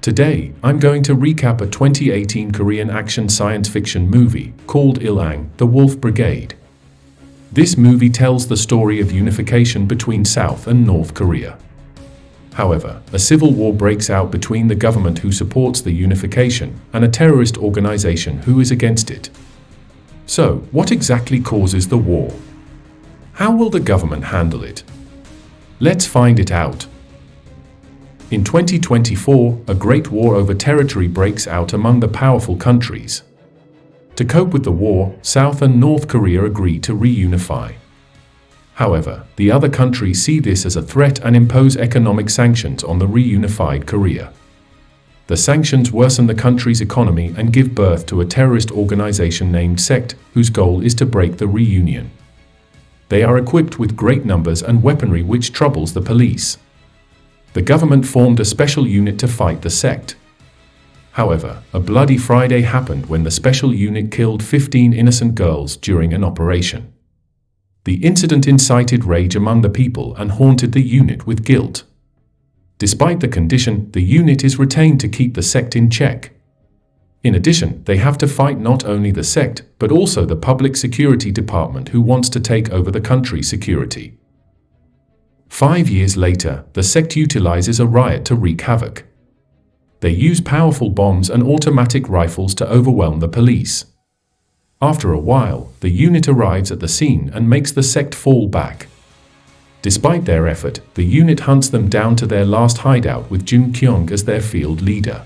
Today, I'm going to recap a 2018 Korean action science fiction movie called Ilang, The Wolf Brigade. This movie tells the story of unification between South and North Korea. However, a civil war breaks out between the government who supports the unification and a terrorist organization who is against it. So, what exactly causes the war? How will the government handle it? Let's find it out. In 2024, a great war over territory breaks out among the powerful countries. To cope with the war, South and North Korea agree to reunify. However, the other countries see this as a threat and impose economic sanctions on the reunified Korea. The sanctions worsen the country's economy and give birth to a terrorist organization named SECT, whose goal is to break the reunion. They are equipped with great numbers and weaponry which troubles the police. The government formed a special unit to fight the SECT. However, a bloody Friday happened when the special unit killed 15 innocent girls during an operation. The incident incited rage among the people and haunted the unit with guilt. Despite the condition, the unit is retained to keep the SECT in check. In addition, they have to fight not only the SECT, but also the Public Security Department who wants to take over the country's security. 5 years later, the SECT utilizes a riot to wreak havoc. They use powerful bombs and automatic rifles to overwhelm the police. After a while, the unit arrives at the scene and makes the SECT fall back. Despite their effort, the unit hunts them down to their last hideout with Jun Kyung as their field leader.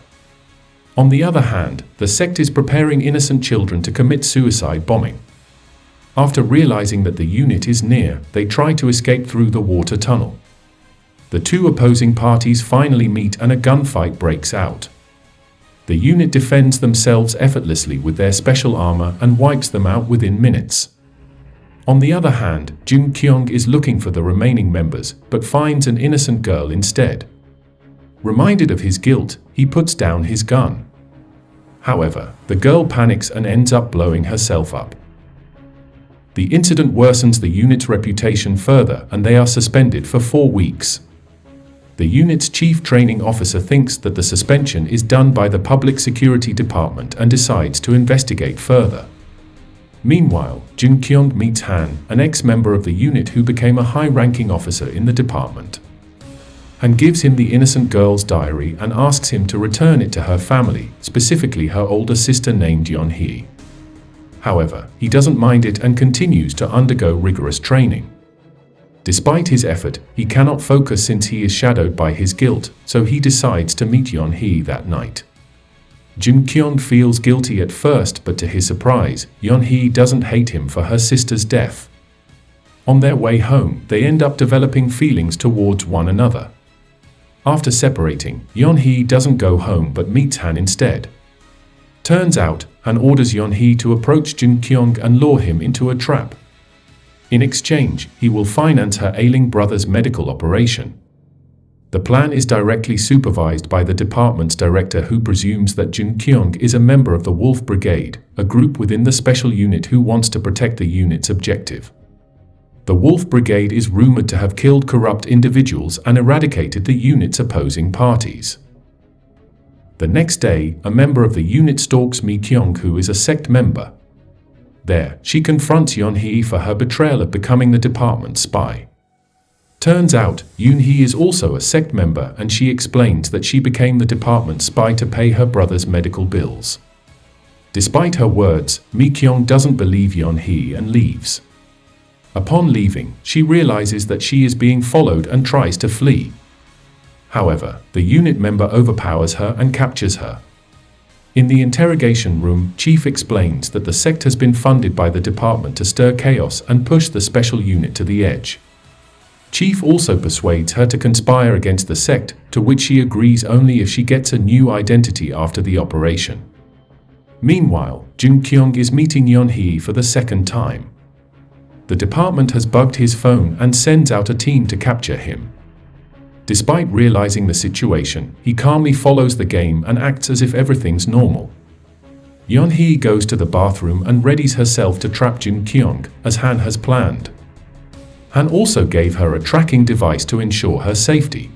On the other hand, the SECT is preparing innocent children to commit suicide bombing. After realizing that the unit is near, they try to escape through the water tunnel. The two opposing parties finally meet and a gunfight breaks out. The unit defends themselves effortlessly with their special armor and wipes them out within minutes. On the other hand, Jun Kyung is looking for the remaining members, but finds an innocent girl instead. Reminded of his guilt, he puts down his gun. However, the girl panics and ends up blowing herself up. The incident worsens the unit's reputation further and they are suspended for 4 weeks. The unit's chief training officer thinks that the suspension is done by the Public Security Department and decides to investigate further. Meanwhile, Jun Kyung meets Han, an ex-member of the unit who became a high-ranking officer in the department. Han gives him the innocent girl's diary and asks him to return it to her family, specifically her older sister named Yeon-hee. However, he doesn't mind it and continues to undergo rigorous training. Despite his effort, he cannot focus since he is shadowed by his guilt, so he decides to meet Yeon-hee that night. Jun Kyung feels guilty at first, but to his surprise, Yeon-hee doesn't hate him for her sister's death. On their way home, they end up developing feelings towards one another. After separating, Yeon-hee doesn't go home but meets Han instead. Turns out, Han orders Yeon-hee to approach Jun Kyung and lure him into a trap. In exchange, he will finance her ailing brother's medical operation. The plan is directly supervised by the department's director who presumes that Jun Kyung is a member of the Wolf Brigade, a group within the special unit who wants to protect the unit's objective. The Wolf Brigade is rumored to have killed corrupt individuals and eradicated the unit's opposing parties. The next day, a member of the unit stalks Mi Kyung, who is a SECT member. There, she confronts Yeon-hee for her betrayal of becoming the department's spy. Turns out, Yoon-hee is also a SECT member and she explains that she became the department's spy to pay her brother's medical bills. Despite her words, Mi Kyung doesn't believe Yeon-hee and leaves. Upon leaving, she realizes that she is being followed and tries to flee. However, the unit member overpowers her and captures her. In the interrogation room, Chief explains that the SECT has been funded by the department to stir chaos and push the special unit to the edge. Chief also persuades her to conspire against the SECT, to which she agrees only if she gets a new identity after the operation. Meanwhile, Jun Kyung is meeting Yeon-hee for the second time. The department has bugged his phone and sends out a team to capture him. Despite realizing the situation, he calmly follows the game and acts as if everything's normal. Yeon-hee goes to the bathroom and readies herself to trap Jun Kyung, as Han has planned. Han also gave her a tracking device to ensure her safety.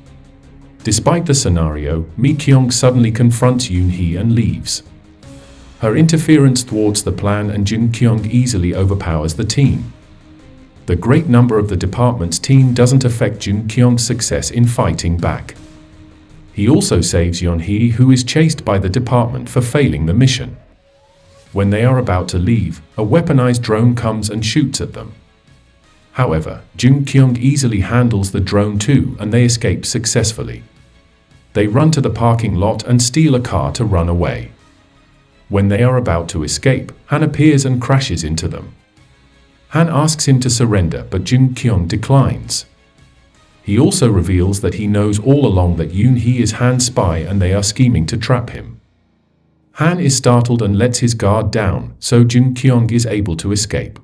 Despite the scenario, Mi Kyung suddenly confronts Yoon Hee and leaves. Her interference thwarts the plan and Jin Kyung easily overpowers the team. The great number of the department's team doesn't affect Jin Kyung's success in fighting back. He also saves Yoon Hee, who is chased by the department for failing the mission. When they are about to leave, a weaponized drone comes and shoots at them. However, Jin Kyung easily handles the drone too and they escape successfully. They run to the parking lot and steal a car to run away. When they are about to escape, Han appears and crashes into them. Han asks him to surrender, but Jin Kyung declines. He also reveals that he knows all along that Yoon Hee is Han's spy and they are scheming to trap him. Han is startled and lets his guard down, so Jin Kyung is able to escape.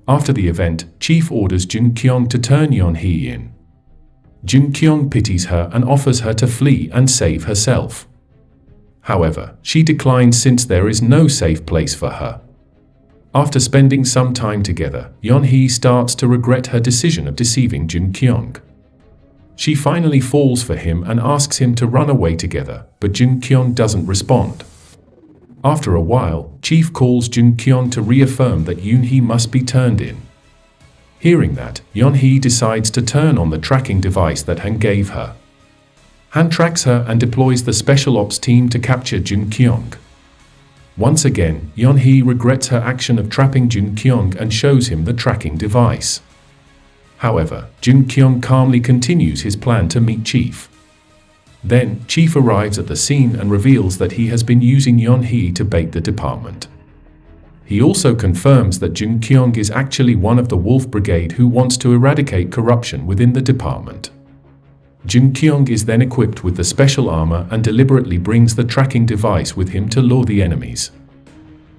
After the event, Chief orders Jin Kyung to turn Yoon Hee in. Jin Kyung pities her and offers her to flee and save herself. However, she declines since there is no safe place for her. After spending some time together, Yoon Hee starts to regret her decision of deceiving Jin Kyung. She finally falls for him and asks him to run away together, but Jin Kyung doesn't respond. After a while, Chief calls Jin Kyung to reaffirm that Yoon Hee must be turned in. Hearing that, Yoon Hee decides to turn on the tracking device that Han gave her. Han tracks her and deploys the Special Ops team to capture Jin Kyung. Once again, Yoon Hee regrets her action of trapping Jin Kyung and shows him the tracking device. However, Jin Kyung calmly continues his plan to meet Chief. Then, Chief arrives at the scene and reveals that he has been using Yoon Hee to bait the department. He also confirms that Jin Kyung is actually one of the Wolf Brigade who wants to eradicate corruption within the department. Jin Kyung is then equipped with the special armor and deliberately brings the tracking device with him to lure the enemies.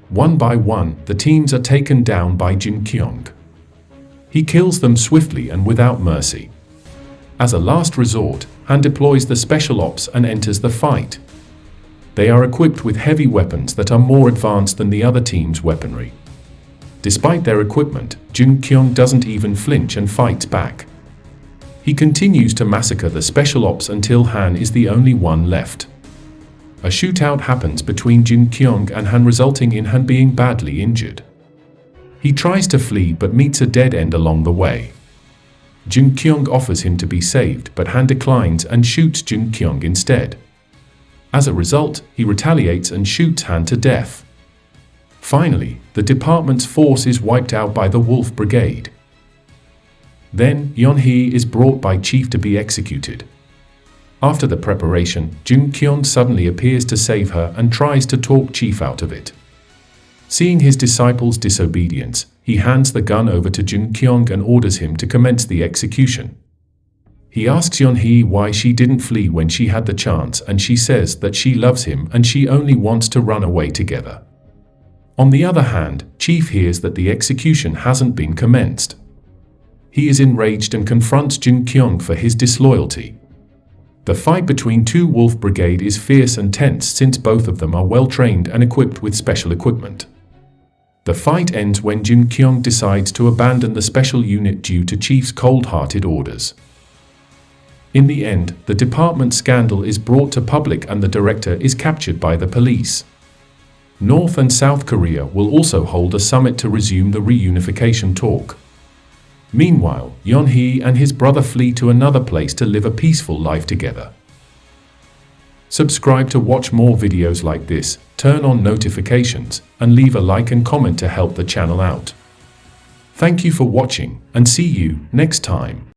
One by one, the teams are taken down by Jin Kyung. He kills them swiftly and without mercy. As a last resort, Han deploys the Special Ops and enters the fight. They are equipped with heavy weapons that are more advanced than the other team's weaponry. Despite their equipment, Jin Kyung doesn't even flinch and fights back. He continues to massacre the Special Ops until Han is the only one left. A shootout happens between Jin Kyung and Han, resulting in Han being badly injured. He tries to flee but meets a dead end along the way. Jin Kyung offers him to be saved, but Han declines and shoots Jin Kyung instead. As a result, he retaliates and shoots Han to death. Finally, the department's force is wiped out by the Wolf Brigade. Then, Yoon Hee is brought by Chief to be executed. After the preparation, Jin Kyung suddenly appears to save her and tries to talk Chief out of it. Seeing his disciple's disobedience, he hands the gun over to Jin Kyung and orders him to commence the execution. He asks Yoon Hee why she didn't flee when she had the chance, and she says that she loves him and she only wants to run away together. On the other hand, Chief hears that the execution hasn't been commenced. He is enraged and confronts Jin Kyung for his disloyalty. The fight between two Wolf Brigade is fierce and tense since both of them are well trained and equipped with special equipment. The fight ends when Jin Kyung decides to abandon the special unit due to Chief's cold-hearted orders. In the end, the department scandal is brought to public and the director is captured by the police. North and South Korea will also hold a summit to resume the reunification talk. Meanwhile, Yoon Hee and his brother flee to another place to live a peaceful life together. Subscribe to watch more videos like this, turn on notifications, and leave a like and comment to help the channel out. Thank you for watching, and see you next time.